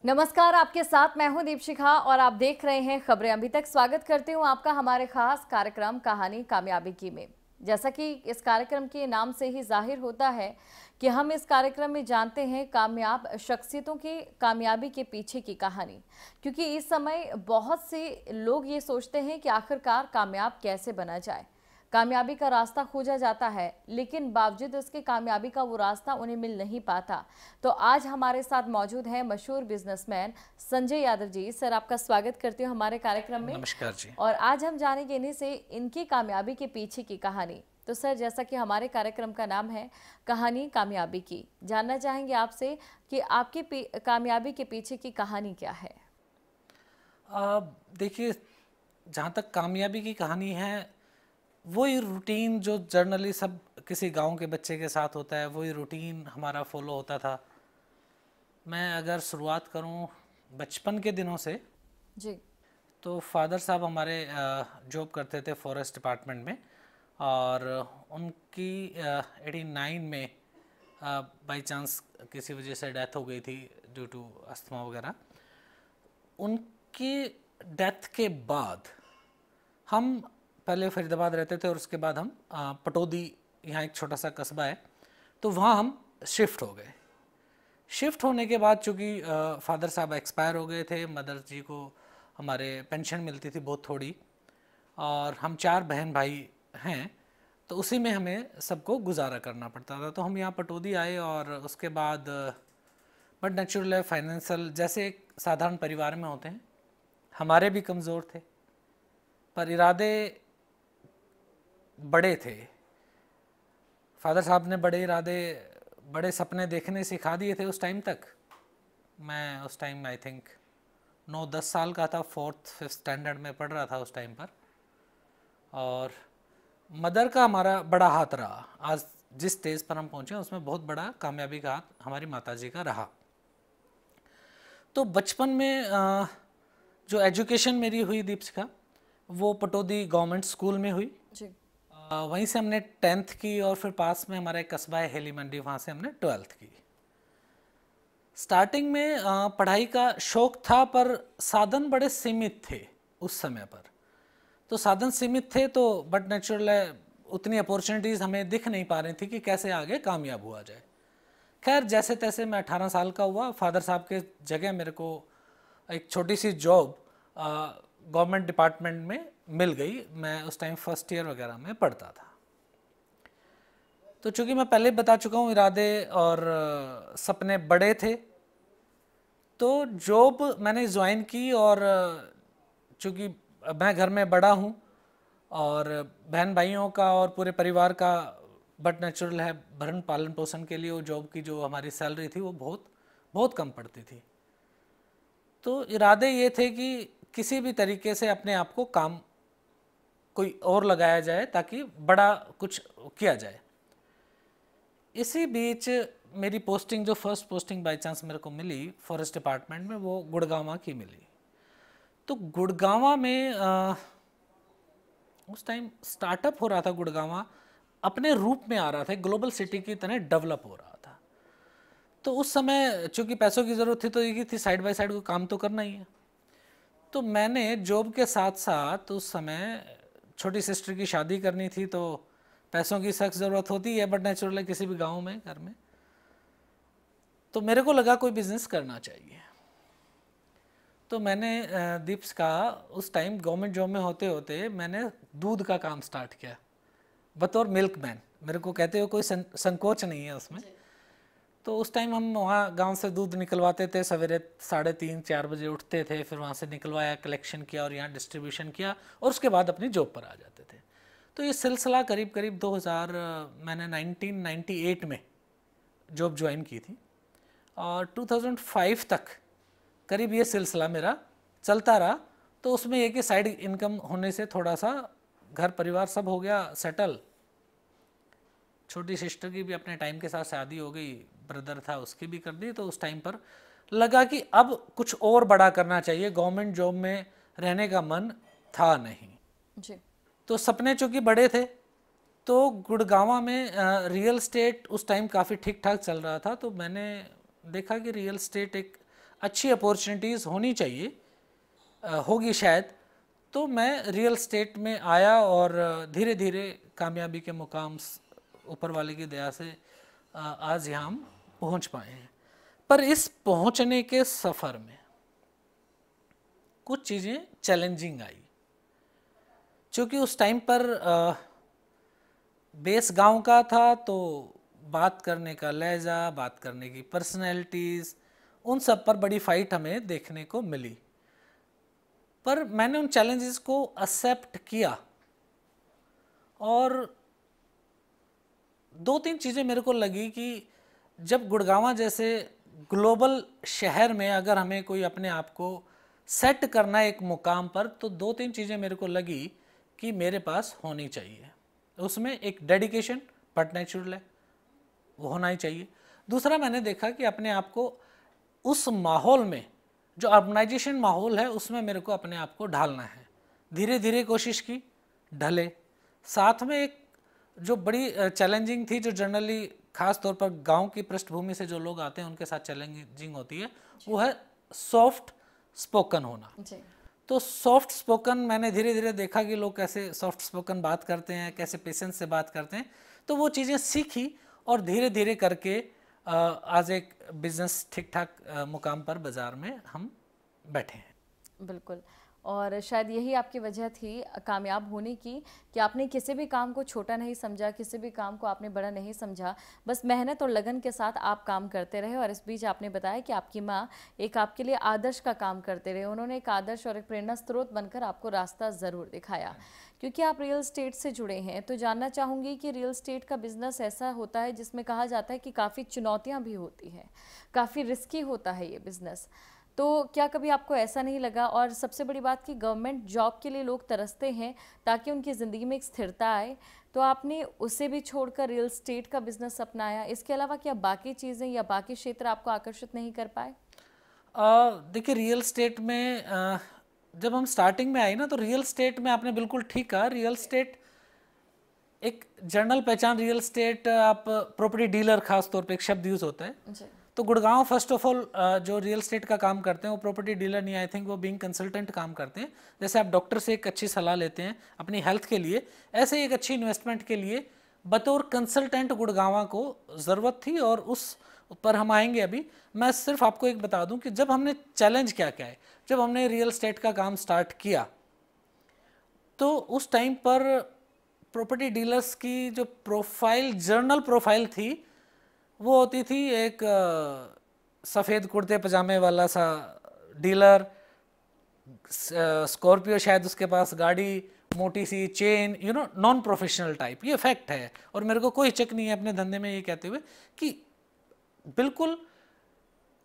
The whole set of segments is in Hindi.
नमस्कार, आपके साथ मैं हूं दीपशिखा और आप देख रहे हैं खबरें अभी तक। स्वागत करती हूं आपका हमारे खास कार्यक्रम कहानी कामयाबी की में। जैसा कि इस कार्यक्रम के नाम से ही जाहिर होता है कि हम इस कार्यक्रम में जानते हैं कामयाब शख्सियतों की कामयाबी के पीछे की कहानी, क्योंकि इस समय बहुत से लोग ये सोचते हैं कि आखिरकार कामयाब कैसे बना जाए। कामयाबी का रास्ता खोजा जाता है, लेकिन बावजूद उसके कामयाबी का वो रास्ता उन्हें मिल नहीं पाता। तो आज हमारे साथ मौजूद हैं मशहूर बिजनेसमैन संजय यादव जी। सर, आपका स्वागत करती हूँ हमारे कार्यक्रम में। नमस्कार जी। और आज हम जानेंगे इन्हीं से इनकी कामयाबी के पीछे की कहानी। तो सर, जैसा कि हमारे कार्यक्रम का नाम है कहानी कामयाबी की, जानना चाहेंगे आपसे कि आपकी कामयाबी के पीछे की कहानी क्या है। देखिए, जहाँ तक कामयाबी की कहानी है, वही रूटीन जो जर्नली सब किसी गांव के बच्चे के साथ होता है, वही रूटीन हमारा फॉलो होता था। मैं अगर शुरुआत करूं बचपन के दिनों से, जी। तो फादर साहब हमारे जॉब करते थे फॉरेस्ट डिपार्टमेंट में, और उनकी 89 में बाई चांस किसी वजह से डेथ हो गई थी ड्यू टू अस्थमा वगैरह। उनकी डेथ के बाद हम पहले फरीदाबाद रहते थे और उसके बाद हम पटौदी, यहाँ एक छोटा सा कस्बा है, तो वहाँ हम शिफ्ट हो गए। शिफ्ट होने के बाद चूँकि फादर साहब एक्सपायर हो गए थे, मदर जी को हमारे पेंशन मिलती थी बहुत थोड़ी, और हम 4 बहन भाई हैं, तो उसी में हमें सबको गुजारा करना पड़ता था। तो हम यहाँ पटौदी आए, और उसके बाद बट नेचुरल है, फाइनेंशियल जैसे एक साधारण परिवार में होते हैं, हमारे भी कमज़ोर थे, पर इरादे बड़े थे। फादर साहब ने बड़े इरादे, बड़े सपने देखने सिखा दिए थे उस टाइम तक। मैं उस टाइम आई थिंक 9-10 साल का था, 4th-5th स्टैंडर्ड में पढ़ रहा था उस टाइम पर। और मदर का हमारा बड़ा हाथ रहा। आज जिस स्टेज पर हम पहुँचे उसमें बहुत बड़ा कामयाबी का हाथ हमारी माताजी का रहा। तो बचपन में जो एजुकेशन मेरी हुई दीपशिखा, वो पटौदी गवर्नमेंट स्कूल में हुई जी। वहीं से हमने 10th की, और फिर पास में हमारा एक कस्बा है हेली मंडी, वहाँ से हमने 12th की। स्टार्टिंग में पढ़ाई का शौक था, पर साधन बड़े सीमित थे उस समय पर। तो साधन सीमित थे, तो बट नेचुरल है उतनी अपॉर्चुनिटीज़ हमें दिख नहीं पा रही थी कि कैसे आगे कामयाब हुआ जाए। खैर, जैसे तैसे मैं 18 साल का हुआ, फादर साहब के जगह मेरे को एक छोटी सी जॉब गवर्नमेंट डिपार्टमेंट में मिल गई। मैं उस टाइम फर्स्ट ईयर वगैरह में पढ़ता था। तो चूँकि मैं पहले बता चुका हूँ, इरादे और सपने बड़े थे, तो जॉब मैंने ज्वाइन की। और चूँकि मैं घर में बड़ा हूँ, और बहन भाइयों का और पूरे परिवार का बट नेचुरल है भरण पालन पोषण के लिए वो जॉब की जो हमारी सैलरी थी वो बहुत बहुत कम पड़ती थी। तो इरादे ये थे कि किसी भी तरीके से अपने आप को काम कोई और लगाया जाए ताकि बड़ा कुछ किया जाए। इसी बीच मेरी पोस्टिंग, जो फर्स्ट पोस्टिंग बाय चांस मेरे को मिली फॉरेस्ट डिपार्टमेंट में, वो गुड़गांवा की मिली। तो गुड़गांवा में उस टाइम स्टार्टअप हो रहा था, गुड़गांवा अपने रूप में आ रहा था, ग्लोबल सिटी की तरह डेवलप हो रहा था। तो उस समय चूँकि पैसों की ज़रूरत थी, तो ये थी साइड बाय साइड को काम तो करना ही है। तो मैंने जॉब के साथ साथ उस समय छोटी सिस्टर की शादी करनी थी, तो पैसों की सख्त ज़रूरत होती है बट नेचुरल है किसी भी गांव में, घर में। तो मेरे को लगा कोई बिज़नेस करना चाहिए। तो मैंने दीप्स का उस टाइम गवर्नमेंट जॉब में होते होते मैंने दूध का काम स्टार्ट किया बतौर मिल्कमैन। मेरे को कहते हो कोई संकोच नहीं है उसमें। तो उस टाइम हम वहाँ गांव से दूध निकलवाते थे, सवेरे 3:30-4 बजे उठते थे, फिर वहाँ से निकलवाया, कलेक्शन किया और यहाँ डिस्ट्रीब्यूशन किया, और उसके बाद अपनी जॉब पर आ जाते थे। तो ये सिलसिला करीब करीब 2000 मैंने 1998 में जॉब ज्वाइन की थी, और 2005 तक करीब ये सिलसिला मेरा चलता रहा। तो उसमें एक ही साइड इनकम होने से थोड़ा सा घर परिवार सब हो गया सेटल। छोटी सिस्टर की भी अपने टाइम के साथ शादी हो गई, ब्रदर था उसकी भी कर दी। तो उस टाइम पर लगा कि अब कुछ और बड़ा करना चाहिए, गवर्नमेंट जॉब में रहने का मन था नहीं जी। तो सपने चूँकि बड़े थे, तो गुड़गांवा में रियल स्टेट उस टाइम काफ़ी ठीक ठाक चल रहा था। तो मैंने देखा कि रियल स्टेट एक अच्छी अपॉर्चुनिटीज़ होनी चाहिए, होगी शायद, तो मैं रियल स्टेट में आया और धीरे धीरे कामयाबी के मुकाम ऊपर वाले की दया से आज यहाँ हम पहुँच पाए हैं। पर इस पहुँचने के सफ़र में कुछ चीज़ें चैलेंजिंग आई, क्योंकि उस टाइम पर बेस गांव का था, तो बात करने का लहजा, बात करने की पर्सनैलिटीज़, उन सब पर बड़ी फाइट हमें देखने को मिली। पर मैंने उन चैलेंजेस को एक्सेप्ट किया और दो तीन चीज़ें मेरे को लगी कि जब गुड़गांव जैसे ग्लोबल शहर में अगर हमें कोई अपने आप को सेट करना है एक मुकाम पर, तो दो तीन चीज़ें मेरे को लगी कि मेरे पास होनी चाहिए। उसमें एक डेडिकेशन बट नेचुरल है, वो होना ही चाहिए। दूसरा, मैंने देखा कि अपने आप को उस माहौल में, जो अर्बनाइजेशन माहौल है, उसमें मेरे को अपने आप को ढालना है। धीरे धीरे कोशिश की ढले। साथ में एक जो बड़ी चैलेंजिंग थी, जो जनरली खास तौर पर गांव की पृष्ठभूमि से जो लोग आते हैं उनके साथ चैलेंजिंग होती है, वो है सॉफ्ट स्पोकन होना। तो सॉफ्ट स्पोकन मैंने धीरे धीरे देखा कि लोग कैसे सॉफ्ट स्पोकन बात करते हैं, कैसे पेशेंस से बात करते हैं, तो वो चीज़ें सीखी और धीरे धीरे करके आज एक बिजनेस ठीक ठाक मुकाम पर बाज़ार में हम बैठे हैं। बिल्कुल, और शायद यही आपकी वजह थी कामयाब होने की कि आपने किसी भी काम को छोटा नहीं समझा, किसी भी काम को आपने बड़ा नहीं समझा, बस मेहनत और लगन के साथ आप काम करते रहे। और इस बीच आपने बताया कि आपकी माँ एक आपके लिए आदर्श का काम करते रहे, उन्होंने एक आदर्श और एक प्रेरणा स्रोत बनकर आपको रास्ता ज़रूर दिखाया। क्योंकि आप रियल स्टेट से जुड़े हैं, तो जानना चाहूँगी कि रियल स्टेट का बिज़नेस ऐसा होता है जिसमें कहा जाता है कि काफ़ी चुनौतियाँ भी होती हैं, काफ़ी रिस्की होता है ये बिज़नेस, तो क्या कभी आपको ऐसा नहीं लगा? और सबसे बड़ी बात कि गवर्नमेंट जॉब के लिए लोग तरसते हैं ताकि उनकी ज़िंदगी में एक स्थिरता आए, तो आपने उसे भी छोड़कर रियल स्टेट का बिजनेस अपनाया। इसके अलावा क्या बाकी चीज़ें या बाकी क्षेत्र आपको आकर्षित नहीं कर पाए? देखिए, रियल स्टेट में जब हम स्टार्टिंग में आए ना, तो रियल स्टेट में आपने बिल्कुल ठीक कहा। रियल स्टेट एक जनरल पहचान, रियल स्टेट आप प्रॉपर्टी डीलर खास तौर पे एक शब्द यूज़ होता है जी। तो गुड़गांव फर्स्ट ऑफ ऑल जो रियल स्टेट का काम करते हैं वो प्रॉपर्टी डीलर नहीं, आई थिंक वो बीइंग कंसल्टेंट काम करते हैं। जैसे आप डॉक्टर से एक अच्छी सलाह लेते हैं अपनी हेल्थ के लिए, ऐसे ही एक अच्छी इन्वेस्टमेंट के लिए बतौर कंसल्टेंट गुड़गांव को ज़रूरत थी, और उस पर हम आएंगे अभी। मैं सिर्फ आपको एक बता दूं कि जब हमने चैलेंज क्या क्या है, जब हमने रियल स्टेट का काम स्टार्ट किया तो उस टाइम पर प्रॉपर्टी डीलर्स की जो प्रोफाइल, जर्नल प्रोफाइल थी, वो होती थी एक सफ़ेद कुर्ते पजामे वाला सा डीलर, स्कॉर्पियो शायद उसके पास गाड़ी, मोटी सी चेन, नॉन प्रोफेशनल टाइप। ये फैक्ट है और मेरे को कोई चेक नहीं है अपने धंधे में ये कहते हुए कि बिल्कुल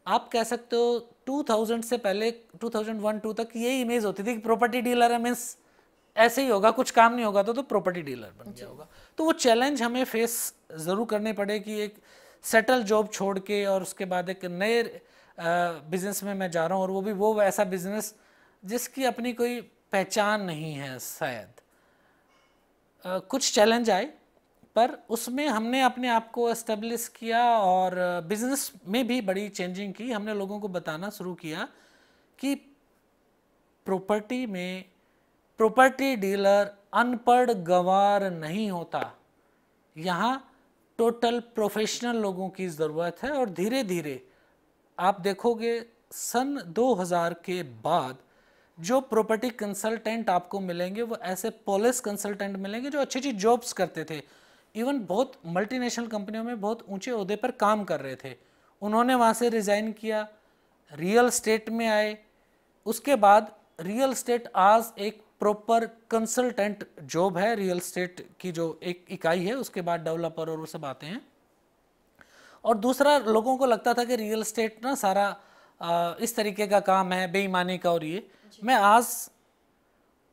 आप कह सकते हो 2000 से पहले 2001-2 तक ये इमेज होती थी कि प्रॉपर्टी डीलर है मीन्स ऐसे ही होगा, कुछ काम नहीं होगा तो प्रॉपर्टी डीलर बन गया होगा। तो वो चैलेंज हमें फेस ज़रूर करने पड़े कि एक सेटल जॉब छोड़ के और उसके बाद एक नए बिजनेस में मैं जा रहा हूँ, और वो भी वो ऐसा बिजनेस जिसकी अपनी कोई पहचान नहीं है शायद। कुछ चैलेंज आए पर उसमें हमने अपने आप को एस्टेब्लिश किया और बिजनेस में भी बड़ी चेंजिंग की। हमने लोगों को बताना शुरू किया कि प्रॉपर्टी में प्रॉपर्टी डीलर अनपढ़ गंवार नहीं होता, यहाँ टोटल प्रोफेशनल लोगों की ज़रूरत है। और धीरे धीरे आप देखोगे सन 2000 के बाद जो प्रॉपर्टी कंसल्टेंट आपको मिलेंगे वो ऐसे पॉलिस कंसल्टेंट मिलेंगे जो अच्छी अच्छी जॉब्स करते थे, इवन बहुत मल्टीनेशनल कंपनियों में बहुत ऊंचे ओहदे पर काम कर रहे थे। उन्होंने वहाँ से रिज़ाइन किया, रियल स्टेट में आए। उसके बाद रियल स्टेट आज एक प्रॉपर कंसल्टेंट जॉब है, रियल स्टेट की जो एक इकाई है, उसके बाद डेवलपर और वो सब आते हैं। और दूसरा, लोगों को लगता था कि रियल स्टेट ना सारा इस तरीके का काम है, बेईमानी का, और ये मैं आज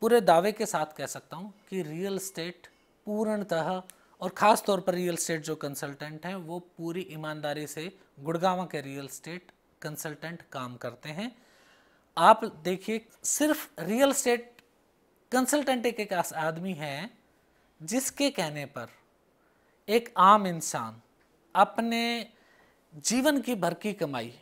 पूरे दावे के साथ कह सकता हूँ कि रियल स्टेट पूर्णतः, और ख़ास तौर पर रियल स्टेट जो कंसल्टेंट हैं वो पूरी ईमानदारी से गुड़गांव के रियल स्टेट कंसल्टेंट काम करते हैं। आप देखिए, सिर्फ रियल स्टेट कंसल्टेंट एक आदमी है जिसके कहने पर एक आम इंसान अपने जीवन की भर की कमाई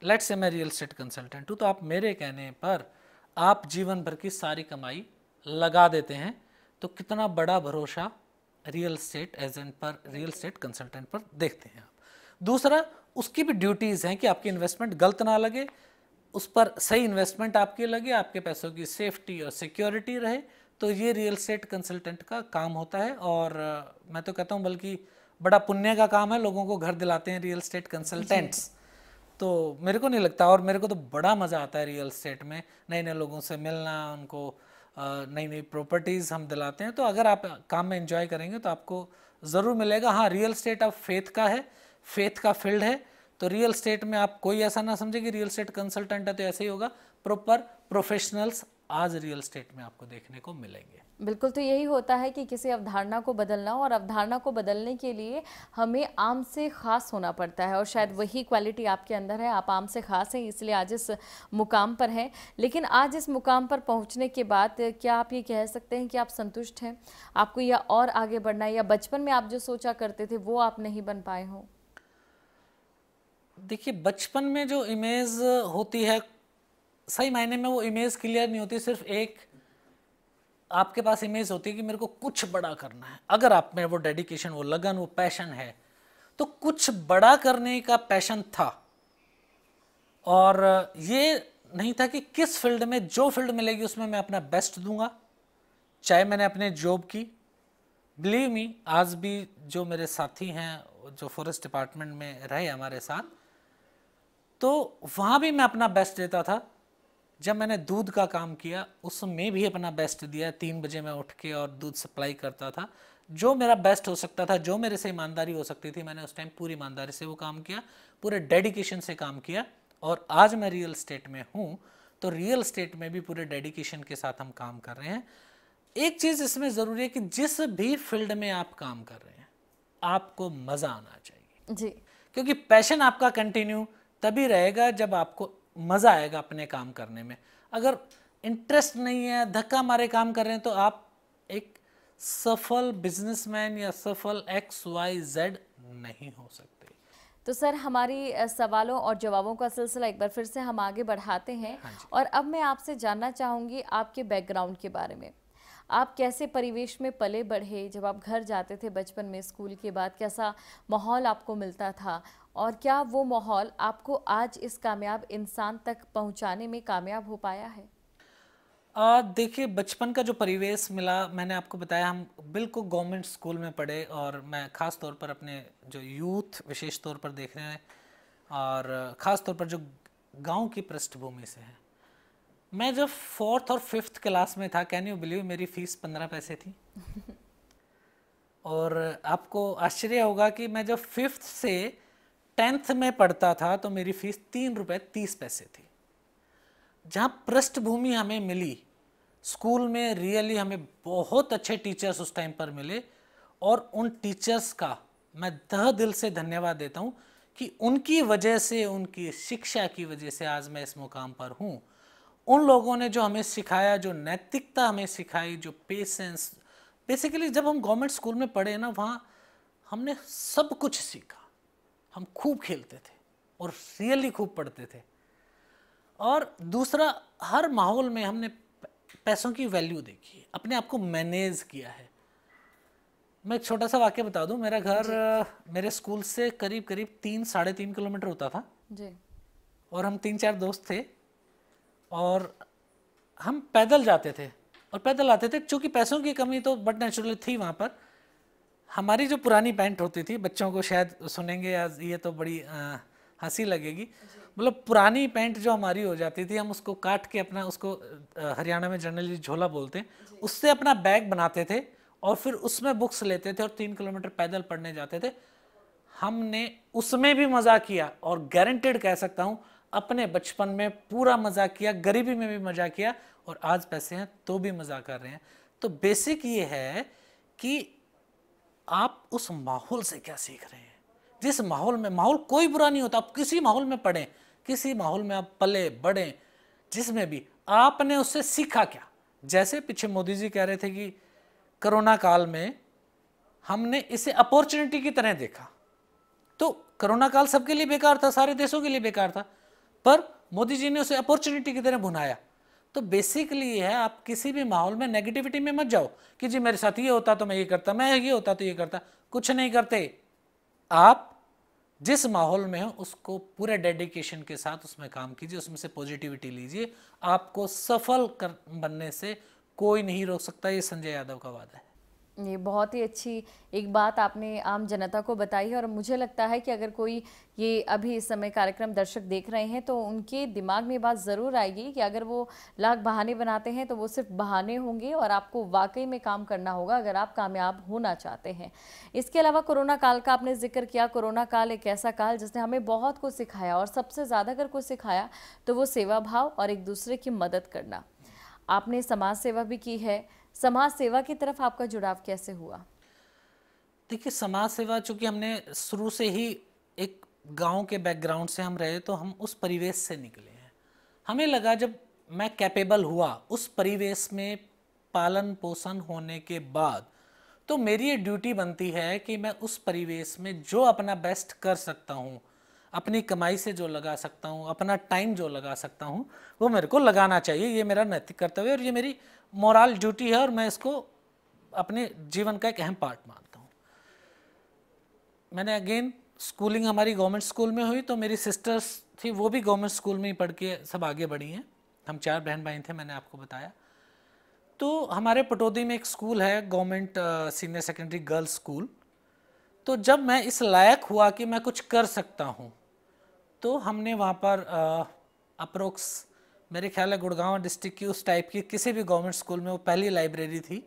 लेट्स से मैं रियल एस्टेट कंसल्टेंट हूँ, तो आप मेरे कहने पर आप जीवन भर की सारी कमाई लगा देते हैं, तो कितना बड़ा भरोसा रियल एस्टेट एजेंट पर, रियल एस्टेट कंसल्टेंट पर देखते हैं आप। दूसरा, उसकी भी ड्यूटीज़ हैं कि आपकी इन्वेस्टमेंट गलत ना लगे, उस पर सही इन्वेस्टमेंट आपकी लगे, आपके पैसों की सेफ्टी और सिक्योरिटी रहे, तो ये रियल एस्टेट कंसल्टेंट का काम होता है। और मैं तो कहता हूँ बल्कि बड़ा पुण्य का काम है, लोगों को घर दिलाते हैं रियल एस्टेट कंसल्टेंट्स। तो मेरे को नहीं लगता, और मेरे को तो बड़ा मज़ा आता है रियल एस्टेट में, नए नए लोगों से मिलना, उनको नई नई प्रॉपर्टीज़ हम दिलाते हैं। तो अगर आप काम में एंजॉय करेंगे तो आपको ज़रूर मिलेगा। हाँ, रियल एस्टेट अब फेथ का है, फेथ का फील्ड है, तो रियल एस्टेट में आप कोई ऐसा ना समझे कि रियल एस्टेट कंसल्टेंट है तो ऐसे ही होगा। प्रॉपर प्रोफेशनल्स आज रियल एस्टेट में आपको देखने को मिलेंगे। बिल्कुल, तो यही होता है कि किसी अवधारणा को बदलना, और अवधारणा को बदलने के लिए हमें आम से ख़ास होना पड़ता है, और शायद वही क्वालिटी आपके अंदर है। आप आम से ख़ास हैं, इसलिए आज इस मुकाम पर हैं। लेकिन आज इस मुकाम पर पहुंचने के बाद क्या आप ये कह सकते हैं कि आप संतुष्ट हैं? आपको या और आगे बढ़ना है, या बचपन में आप जो सोचा करते थे वो आप नहीं बन पाए हों? देखिए, बचपन में जो इमेज होती है, सही मायने में वो इमेज क्लियर नहीं होती। सिर्फ एक आपके पास इमेज होती है कि मेरे को कुछ बड़ा करना है। अगर आप में वो डेडिकेशन, वो लगन, वो पैशन है, तो कुछ बड़ा करने का पैशन था। और ये नहीं था कि किस फील्ड में, जो फील्ड मिलेगी उसमें मैं अपना बेस्ट दूंगा। चाहे मैंने अपने जॉब की, बिलीव मी, आज भी जो मेरे साथी हैं जो फॉरेस्ट डिपार्टमेंट में रहे हमारे साथ, तो वहाँ भी मैं अपना बेस्ट देता था। जब मैंने दूध का काम किया उसमें भी अपना बेस्ट दिया। 3 बजे मैं उठ के और दूध सप्लाई करता था। जो मेरा बेस्ट हो सकता था, जो मेरे से ईमानदारी हो सकती थी, मैंने उस टाइम पूरी ईमानदारी से वो काम किया, पूरे डेडिकेशन से काम किया। और आज मैं रियल एस्टेट में हूँ, तो रियल एस्टेट में भी पूरे डेडिकेशन के साथ हम काम कर रहे हैं। एक चीज़ इसमें ज़रूरी है कि जिस भी फील्ड में आप काम कर रहे हैं, आपको मज़ा आना चाहिए जी, क्योंकि पैशन आपका कंटिन्यू तभी रहेगा जब आपको मज़ा आएगा अपने काम करने में। अगर इंटरेस्ट नहीं है, धक्का मारे काम कर रहे हैं, तो आप एक सफल बिजनेसमैन या सफल XYZ नहीं हो सकते। तो सर, हमारी सवालों और जवाबों का सिलसिला एक बार फिर से हम आगे बढ़ाते हैं। हाँ जी। और अब मैं आपसे जानना चाहूँगी आपके बैकग्राउंड के बारे में। आप कैसे परिवेश में पले बढ़े? जब आप घर जाते थे बचपन में, स्कूल के बाद कैसा माहौल आपको मिलता था? और क्या वो माहौल आपको आज इस कामयाब इंसान तक पहुंचाने में कामयाब हो पाया है? देखिए, बचपन का जो परिवेश मिला, मैंने आपको बताया, हम बिल्कुल गवर्नमेंट स्कूल में पढ़े। और मैं ख़ास तौर पर अपने जो यूथ विशेष तौर पर देख रहे हैं, और ख़ास तौर पर जो गांव की पृष्ठभूमि से है। मैं जब 4th और 5th क्लास में था, कैन यू बिलीव, मेरी फीस 15 पैसे थी। और आपको आश्चर्य होगा कि मैं जब 5th से 10th में पढ़ता था तो मेरी फीस 3 रुपये 30 पैसे थी। जहाँ पृष्ठभूमि हमें मिली स्कूल में, रियली हमें बहुत अच्छे टीचर्स उस टाइम पर मिले, और उन टीचर्स का मैं तहे दिल से धन्यवाद देता हूँ कि उनकी वजह से, उनकी शिक्षा की वजह से आज मैं इस मुकाम पर हूँ। उन लोगों ने जो हमें सिखाया, जो नैतिकता हमें सिखाई, जो पेशेंस, बेसिकली जब हम गवर्नमेंट स्कूल में पढ़े ना, वहाँ हमने सब कुछ सीखा। हम खूब खेलते थे और रियली खूब पढ़ते थे। और दूसरा, हर माहौल में हमने पैसों की वैल्यू देखी है, अपने आप को मैनेज किया है। मैं एक छोटा सा वाक्य बता दूं, मेरा घर मेरे स्कूल से करीब करीब 3-3.5 किलोमीटर होता था जी। और हम 3-4 दोस्त थे और हम पैदल जाते थे और पैदल आते थे। चूँकि पैसों की कमी तो बट नेचुरली थी वहाँ पर। हमारी जो पुरानी पैंट होती थी, बच्चों को शायद सुनेंगे आज ये तो बड़ी हंसी लगेगी, मतलब पुरानी पैंट जो हमारी हो जाती थी, हम उसको काट के अपना, उसको हरियाणा में जनरली झोला बोलते हैं, उससे अपना बैग बनाते थे और फिर उसमें बुक्स लेते थे और 3 किलोमीटर पैदल पढ़ने जाते थे। हमने उसमें भी मज़ा किया और गारंटेड कह सकता हूँ अपने बचपन में पूरा मज़ा किया, गरीबी में भी मज़ा किया, और आज पैसे हैं तो भी मज़ा कर रहे हैं। तो बेसिक ये है कि आप उस माहौल से क्या सीख रहे हैं। जिस माहौल में, माहौल कोई बुरा नहीं होता, आप किसी माहौल में पढ़ें, किसी माहौल में आप पले बढ़ें, जिसमें भी आपने उससे सीखा क्या। जैसे पीछे मोदी जी कह रहे थे कि कोरोना काल में हमने इसे अपॉर्चुनिटी की तरह देखा, तो कोरोना काल सबके लिए बेकार था, सारे देशों के लिए बेकार था, पर मोदी जी ने उसे अपॉर्चुनिटी की तरह भुनाया। तो बेसिकली ये है, आप किसी भी माहौल में नेगेटिविटी में मत जाओ कि जी मेरे साथ ये होता तो मैं ये करता, मैं ये होता तो ये करता। कुछ नहीं करते। आप जिस माहौल में हो उसको पूरे डेडिकेशन के साथ उसमें काम कीजिए, उसमें से पॉजिटिविटी लीजिए। आपको सफल बनने से कोई नहीं रोक सकता। ये संजय यादव का वादा है। ये बहुत ही अच्छी एक बात आपने आम जनता को बताई है और मुझे लगता है कि अगर कोई ये अभी इस समय कार्यक्रम दर्शक देख रहे हैं तो उनके दिमाग में बात ज़रूर आएगी कि अगर वो लाख बहाने बनाते हैं तो वो सिर्फ बहाने होंगे और आपको वाकई में काम करना होगा अगर आप कामयाब होना चाहते हैं। इसके अलावा कोरोना काल का आपने जिक्र किया। कोरोना काल एक ऐसा काल जिसने हमें बहुत कुछ सिखाया और सबसे ज़्यादा अगर कुछ सिखाया तो वो सेवा भाव और एक दूसरे की मदद करना। आपने समाज सेवा भी की है। समाज सेवा की तरफ आपका जुड़ाव कैसे हुआ? देखिए, समाज सेवा चूंकि हमने शुरू से ही एक गांव के बैकग्राउंड से हम रहे, तो हम उस परिवेश से निकले हैं। हमें लगा जब मैं कैपेबल हुआ उस परिवेश में पालन पोषण होने के बाद, तो मेरी ये ड्यूटी बनती है कि मैं उस परिवेश में जो अपना बेस्ट कर सकता हूँ, अपनी कमाई से जो लगा सकता हूँ, अपना टाइम जो लगा सकता हूँ, वो मेरे को लगाना चाहिए। ये मेरा नैतिक कर्तव्य है और ये मेरी मोरल ड्यूटी है और मैं इसको अपने जीवन का एक अहम पार्ट मानता हूँ। मैंने अगेन स्कूलिंग हमारी गवर्नमेंट स्कूल में हुई, तो मेरी सिस्टर्स थी वो भी गवर्नमेंट स्कूल में ही पढ़ के सब आगे बढ़ी हैं। हम 4 बहन भाई थे, मैंने आपको बताया। तो हमारे पटौदी में एक स्कूल है, government senior secondary girls school. तो जब मैं इस लायक हुआ कि मैं कुछ कर सकता हूँ, तो हमने वहाँ पर अप्रोक्स मेरे ख्याल है गुड़गांव डिस्ट्रिक्ट की उस टाइप की किसी भी गवर्नमेंट स्कूल में वो पहली लाइब्रेरी थी,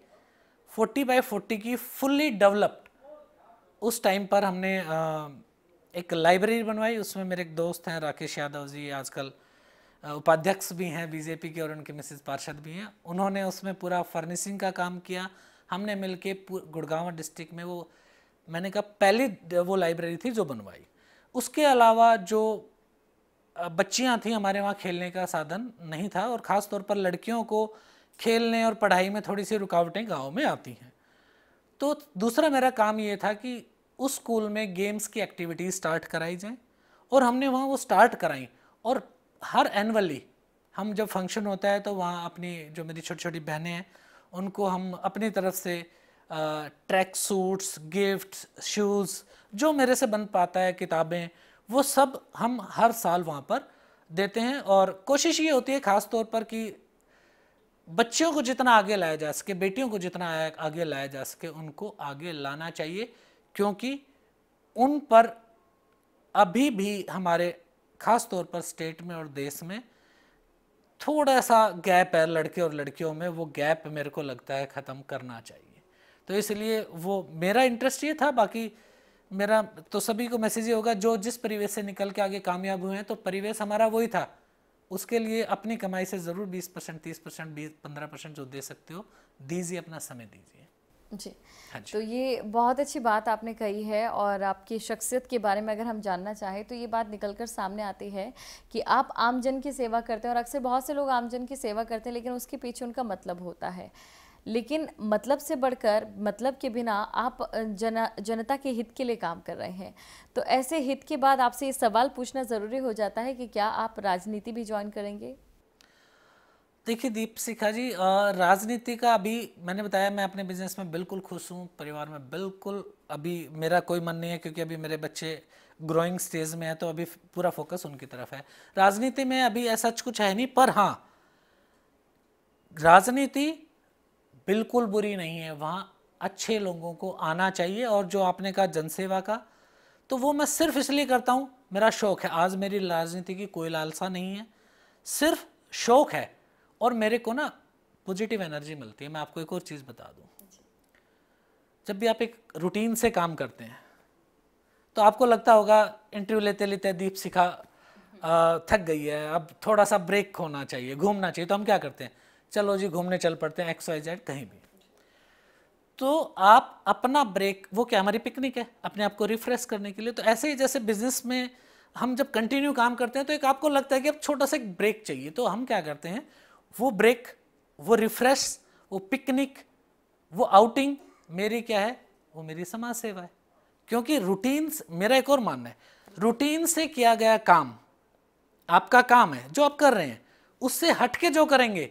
40 बाय 40 की फुल्ली डेवलप्ड। उस टाइम पर हमने एक लाइब्रेरी बनवाई। उसमें मेरे एक दोस्त हैं राकेश यादव जी, आजकल उपाध्यक्ष भी हैं बीजेपी के, और उनके मिसेस पार्षद भी हैं। उन्होंने उसमें पूरा फर्निशिंग का काम किया। हमने मिलके गुड़गांव डिस्ट्रिक्ट में वो, मैंने कहा, पहली वो लाइब्रेरी थी जो बनवाई। उसके अलावा जो बच्चियां थी, हमारे वहाँ खेलने का साधन नहीं था और ख़ास तौर पर लड़कियों को खेलने और पढ़ाई में थोड़ी सी रुकावटें गाँव में आती हैं। तो दूसरा मेरा काम ये था कि उस स्कूल में गेम्स की एक्टिविटीज़ स्टार्ट कराई जाए, और हमने वहाँ वो स्टार्ट कराई। और हर एनुअली हम जब फंक्शन होता है तो वहाँ अपनी जो मेरी छोटी छोटी बहनें हैं उनको हम अपनी तरफ से ट्रैक सूट्स, गिफ्ट्स, शूज़, जो मेरे से बन पाता है, किताबें, वो सब हम हर साल वहाँ पर देते हैं। और कोशिश ये होती है ख़ास तौर पर कि बच्चियों को जितना आगे लाया जा सके, बेटियों को जितना आगे लाया जा सके, उनको आगे लाना चाहिए, क्योंकि उन पर अभी भी हमारे ख़ास तौर पर स्टेट में और देश में थोड़ा सा गैप है लड़के और लड़कियों में। वो गैप मेरे को लगता है ख़त्म करना चाहिए। तो इसलिए वो मेरा इंटरेस्ट ये था। बाकी मेरा तो सभी को मैसेज ये होगा, जो जिस परिवेश से निकल के आगे कामयाब हुए हैं, तो परिवेश हमारा वही था। उसके लिए अपनी कमाई से ज़रूर 20%, 30%, 15% जो दे सकते हो दीजिए, अपना समय दीजिए। जी। हाँ जी। तो ये बहुत अच्छी बात आपने कही है और आपकी शख्सियत के बारे में अगर हम जानना चाहें तो ये बात निकलकर सामने आती है कि आप आमजन की सेवा करते हैं। और अक्सर बहुत से लोग आमजन की सेवा करते हैं लेकिन उसके पीछे उनका मतलब होता है, लेकिन मतलब से बढ़कर, मतलब के बिना आप जनता के हित के लिए काम कर रहे हैं। तो ऐसे हित के बाद आपसे ये सवाल पूछना ज़रूरी हो जाता है कि क्या आप राजनीति भी ज्वाइन करेंगे? देखिए दीपशिखा जी, राजनीति का अभी मैंने बताया, मैं अपने बिजनेस में बिल्कुल खुश हूँ, परिवार में बिल्कुल अभी मेरा कोई मन नहीं है, क्योंकि अभी मेरे बच्चे ग्रोइंग स्टेज में है, तो अभी पूरा फोकस उनकी तरफ है। राजनीति में अभी ऐसा कुछ है नहीं, पर हाँ, राजनीति बिल्कुल बुरी नहीं है, वहाँ अच्छे लोगों को आना चाहिए। और जो आपने कहा जनसेवा का, तो वो मैं सिर्फ इसलिए करता हूँ, मेरा शौक है। आज मेरी राजनीति की कोई लालसा नहीं है, सिर्फ शौक है। और मेरे को ना पॉजिटिव एनर्जी मिलती है। मैं आपको एक और चीज़ बता दूं, जब भी आप एक रूटीन से काम करते हैं तो आपको लगता होगा इंटरव्यू लेते लेते दीपशिखा थक गई है, अब थोड़ा सा ब्रेक होना चाहिए, घूमना चाहिए। तो हम क्या करते हैं, चलो जी घूमने चल पड़ते हैं, XYZ कहीं भी। तो आप अपना ब्रेक, वो क्या हमारी पिकनिक है, अपने आप को रिफ्रेश करने के लिए। तो ऐसे ही जैसे बिजनेस में हम जब कंटिन्यू काम करते हैं तो एक आपको लगता है कि अब छोटा सा एक ब्रेक चाहिए, तो हम क्या करते हैं, वो ब्रेक, वो रिफ्रेश, वो पिकनिक, वो आउटिंग मेरी क्या है, वो मेरी समाज सेवा है। क्योंकि रूटीन, मेरा एक और मानना है, रूटीन से किया गया काम आपका काम है जो आप कर रहे हैं, उससे हटके जो करेंगे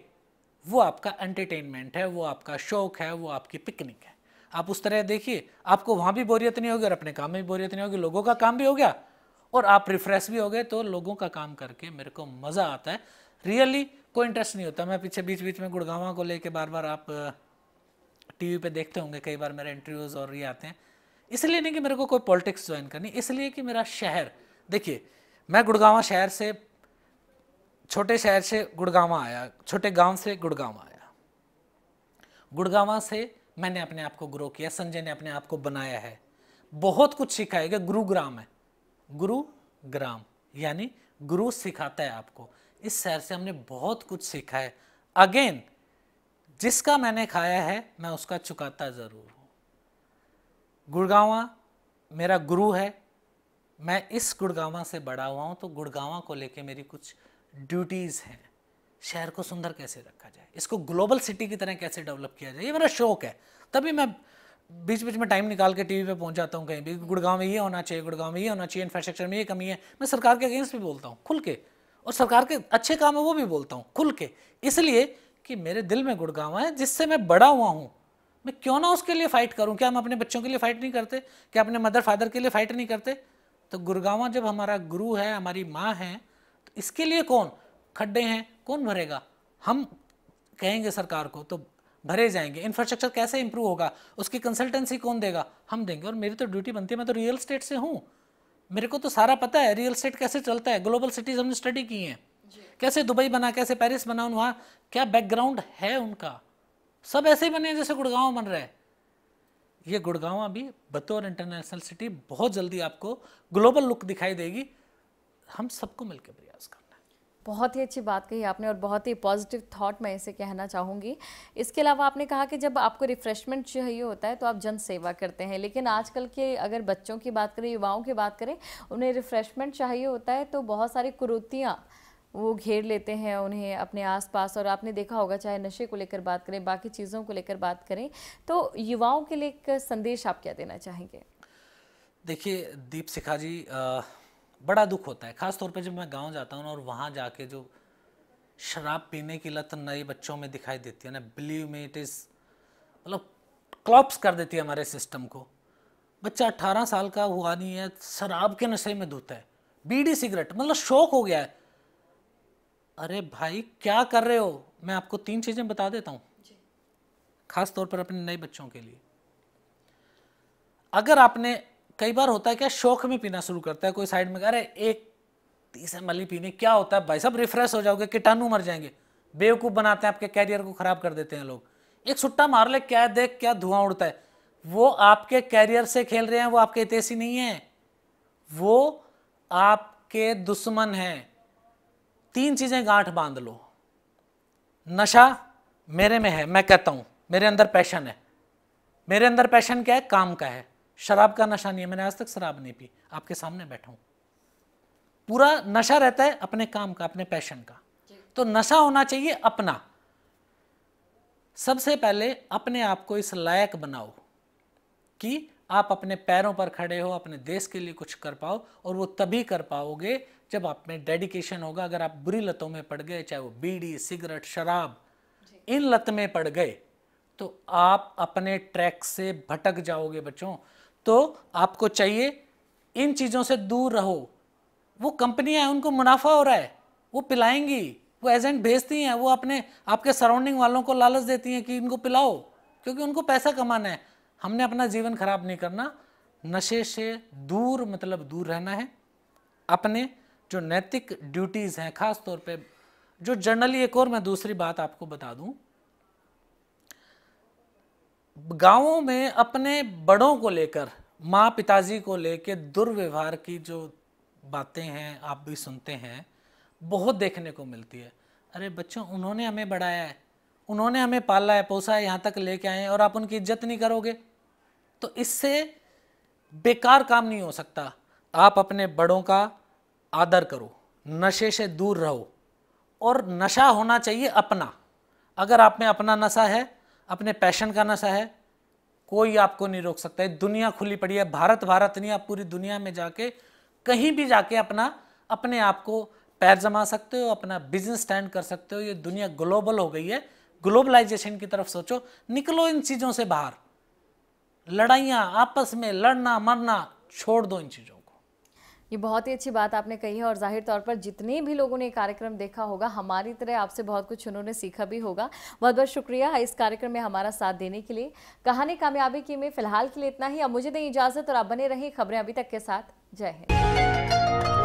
वो आपका एंटरटेनमेंट है, वो आपका शौक है, वो आपकी पिकनिक है। आप उस तरह देखिए, आपको वहां भी बोरियत नहीं होगी और अपने काम में भी बोरियत नहीं होगी, लोगों का काम भी हो गया और आप रिफ्रेश भी हो गए। तो लोगों का काम करके मेरे को मज़ा आता है, रियली कोई इंटरेस्ट नहीं होता। मैं पीछे बीच बीच में गुड़गांव को लेके बार बार आप टीवी पे देखते होंगे, कई बार मेरे इंटरव्यूज़ और ये आते हैं। इसलिए नहीं कि मेरे को कोई पॉलिटिक्स ज्वाइन करनी, इसलिए कि मेरा शहर, देखिए मैं गुड़गांव शहर से, छोटे शहर से गुड़गांव आया, छोटे गांव से गुड़गांव आया, गुड़गांव से मैंने अपने आप को ग्रो किया, संजय ने अपने आप को बनाया है, बहुत कुछ सिखाएगा। गुरुग्राम है, गुरुग्राम यानी गुरु सिखाता है आपको। इस शहर से हमने बहुत कुछ सीखा है। अगेन, जिसका मैंने खाया है मैं उसका चुकाता जरूर हूं। गुड़गांव मेरा गुरु है, मैं इस गुड़गांव से बड़ा हुआ हूं, तो गुड़गांव को लेके मेरी कुछ ड्यूटीज हैं। शहर को सुंदर कैसे रखा जाए, इसको ग्लोबल सिटी की तरह कैसे डेवलप किया जाए, ये मेरा शौक है। तभी मैं बीच बीच में टाइम निकाल के टीवी पे पहुंच जाता हूँ कहीं भी, गुड़गांव में ये होना चाहिए, गुड़गांव में ये होना चाहिए, इंफ्रास्ट्रक्चर में ये कमी है। मैं सरकार के अगेंस्ट भी बोलता हूँ खुल के, और सरकार के अच्छे काम है वो भी बोलता हूँ खुल के, इसलिए कि मेरे दिल में गुड़गांव है जिससे मैं बड़ा हुआ हूँ। मैं क्यों ना उसके लिए फाइट करूँ। क्या हम अपने बच्चों के लिए फाइट नहीं करते? क्या अपने मदर फादर के लिए फाइट नहीं करते? तो गुड़गांव जब हमारा गुरु है, हमारी माँ है, तो इसके लिए कौन, खड्डे हैं कौन भरेगा? हम कहेंगे सरकार को तो भरे जाएंगे। इंफ्रास्ट्रक्चर कैसे इंप्रूव होगा, उसकी कंसल्टेंसी कौन देगा? हम देंगे। और मेरी तो ड्यूटी बनती है, मैं तो रियल एस्टेट से हूँ, मेरे को तो सारा पता है रियल एस्टेट कैसे चलता है। ग्लोबल सिटीज हमने स्टडी की हैं, कैसे दुबई बना, कैसे पेरिस बना, वहाँ क्या बैकग्राउंड है उनका, सब ऐसे ही बने हैं जैसे गुड़गांव बन रहा है। ये गुड़गांव भी बतौर इंटरनेशनल सिटी बहुत जल्दी आपको ग्लोबल लुक दिखाई देगी। हम सबको मिलकर प्रयास करना है। बहुत ही अच्छी बात कही आपने और बहुत ही पॉजिटिव थॉट मैं इसे कहना चाहूँगी। इसके अलावा आपने कहा कि जब आपको रिफ़्रेशमेंट चाहिए होता है तो आप जन सेवा करते हैं, लेकिन आजकल के अगर बच्चों की बात करें, युवाओं की बात करें, उन्हें रिफ़्रेशमेंट चाहिए होता है तो बहुत सारी कुरीतियाँ वो घेर लेते हैं उन्हें अपने आसपास। और आपने देखा होगा, चाहे नशे को लेकर बात करें, बाकी चीज़ों को लेकर बात करें, तो युवाओं के लिए एक संदेश आप क्या देना चाहेंगे? देखिए दीप शिखा जी, बड़ा दुख होता है, खास तौर पे जब मैं गांव जाता हूँ और वहाँ जाके जो शराब पीने की लत नए बच्चों में दिखाई देती है ना, बिलीव मी इट इज़, मतलब क्लॉप्स कर देती है हमारे सिस्टम को। बच्चा 18 साल का हुआ नहीं है, शराब के नशे में धुता है, बीड़ी सिगरेट, मतलब शौक हो गया है। अरे भाई क्या कर रहे हो? मैं आपको 3 चीज़ें बता देता हूँ, खास तौर पर अपने नए बच्चों के लिए। अगर आपने, कई बार होता है क्या, शौक में पीना शुरू करता है कोई साइड में, अरे एक 30 ml पीने क्या होता है भाई साहब, रिफ्रेश हो जाओगे, कीटाणु मर जाएंगे। बेवकूफ़ बनाते हैं, आपके कैरियर को खराब कर देते हैं लोग। एक सुट्टा मार ले, क्या देख क्या धुआं उड़ता है, वो आपके कैरियर से खेल रहे हैं, वो आपके हितैषी नहीं है, वो आपके दुश्मन हैं। 3 चीज़ें गांठ बांध लो। नशा मेरे में है, मैं कहता हूँ मेरे अंदर पैशन है। मेरे अंदर पैशन क्या है? काम का है। शराब का नशा नहीं है, मैंने आज तक शराब नहीं पी, आपके सामने बैठा हूँ। पूरा नशा रहता है अपने काम का, अपने पैशन का। तो नशा होना चाहिए अपना। सबसे पहले अपने आप को इस लायक बनाओ कि आप अपने पैरों पर खड़े हो, अपने देश के लिए कुछ कर पाओ, और वो तभी कर पाओगे जब आप में डेडिकेशन होगा। अगर आप बुरी लतों में पड़ गए, चाहे वो बीड़ी सिगरेट शराब, इन लत में पड़ गए, तो आप अपने ट्रैक से भटक जाओगे बच्चों। तो आपको चाहिए इन चीज़ों से दूर रहो। वो कंपनियां हैं, उनको मुनाफा हो रहा है, वो पिलाएंगी, वो एजेंट भेजती हैं, वो अपने आपके सराउंडिंग वालों को लालच देती हैं कि इनको पिलाओ, क्योंकि उनको पैसा कमाना है। हमने अपना जीवन खराब नहीं करना। नशे से दूर, मतलब दूर रहना है। अपने जो नैतिक ड्यूटीज़ हैं, खास तौर पे जो जनरली, एक और मैं दूसरी बात आपको बता दूं, गांवों में अपने बड़ों को लेकर, माँ पिताजी को लेकर दुर्व्यवहार की जो बातें हैं आप भी सुनते हैं, बहुत देखने को मिलती है। अरे बच्चों, उन्होंने हमें बढ़ाया है, उन्होंने हमें पाला है, पोसा है, यहाँ तक लेके आए हैं, और आप उनकी इज्जत नहीं करोगे, तो इससे बेकार काम नहीं हो सकता। आप अपने बड़ों का आदर करो, नशे से दूर रहो, और नशा होना चाहिए अपना। अगर आप में अपना नशा है, अपने पैशन का नशा है, कोई आपको नहीं रोक सकता। दुनिया खुली पड़ी है, भारत नहीं, आप पूरी दुनिया में जाके कहीं भी जाके अपने आप को पैर जमा सकते हो, अपना बिजनेस स्टैंड कर सकते हो। ये दुनिया ग्लोबल हो गई है, ग्लोबलाइजेशन की तरफ सोचो, निकलो इन चीज़ों से बाहर। लड़ाइयाँ, आपस में लड़ना मरना छोड़ दो इन चीज़ों को। ये बहुत ही अच्छी बात आपने कही है और जाहिर तौर पर जितने भी लोगों ने ये कार्यक्रम देखा होगा, हमारी तरह आपसे बहुत कुछ उन्होंने सीखा भी होगा। बहुत बहुत शुक्रिया इस कार्यक्रम में हमारा साथ देने के लिए। कहानी कामयाबी की में फिलहाल के लिए इतना ही। अब मुझे दें इजाज़त और आप बने रहिए खबरें अभी तक के साथ। जय हिंद।